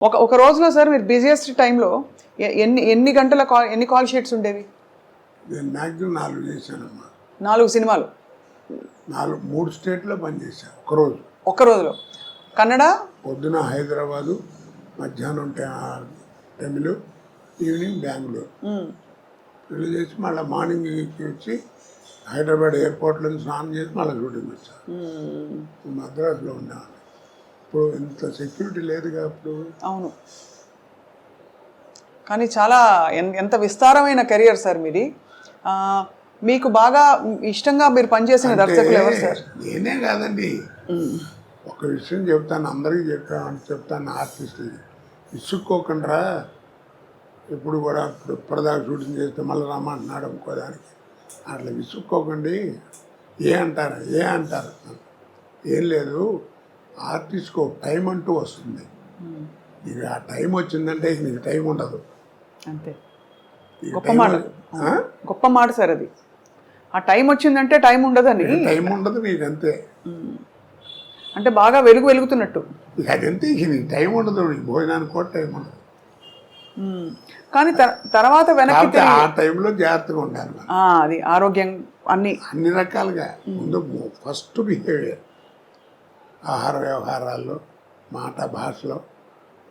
ఒక రోజులో సార్ మీరు బిజియెస్ట్ టైంలో ఎన్ని గంటల ఎన్ని కాల్ షీట్స్ ఉండేవి? నేను మ్యాక్సిమం 4 చేశానమ్మా. 4 సినిమాలు 3 స్టేట్లో పనిచేశాను ఒకరోజు. ఒక్క రోజులో. కన్నడ పొద్దున హైదరాబాదు, మధ్యాహ్నం తమిళ్, ఈవినింగ్ బెంగళూరు. పెళ్లి చేసి మళ్ళీ మార్నింగ్ వచ్చి హైదరాబాద్ ఎయిర్పోర్ట్లో స్నానం చేసి మళ్ళీ షూటింగ్ వచ్చాను. మద్రాసులో ఉండేవాడిని. ఇప్పుడు ఇంత సెక్యూరిటీ లేదుగా అప్పుడు. అవును, కానీ చాలా ఎంత విస్తారమైన కెరియర్ సార్ మీది. మీకు బాగా ఇష్టంగా మీరు పనిచేసిన దర్శకులు ఎవరు సార్? నేనే కాదండి, ఒక విషయం చెప్తాను, అందరికీ చెప్తాను ఆర్టిస్టులకి, విసుక్కోకుండా ఎప్పుడు కూడా ఇప్పటిదాకా షూటింగ్ చేస్తే మళ్ళీ రమ్మంటున్నాడు ఇంకోదానికి, అట్లా విసుక్కోకండి. ఏ అంటారు ఏం లేదు, ఆర్టిస్ట్కి ఒక టైం అంటూ వస్తుంది. ఇక ఆ టైం వచ్చిందంటే ఇక నీకు టైం ఉండదు. అంతే, గొప్ప మాట సార్ అది. ఆ టైం వచ్చిందంటే టైం ఉండదని. టైం ఉండదు నీకు, అంతే. అంటే బాగా వెలుగుతున్నట్టు. ఇక అదంతే, ఇక నీకు టైం ఉండదు, నీకు భోజనానికి కూడా టైం ఉండదు. కానీ తర్వాత వెనక్కి ఆ టైంలో జాగ్రత్తగా ఉండాలి. అది ఆరోగ్యం అన్ని రకాలుగా. ముందు ఫస్ట్ బిహేవియర్, ఆహార వ్యవహారాల్లో, మాట భాషలో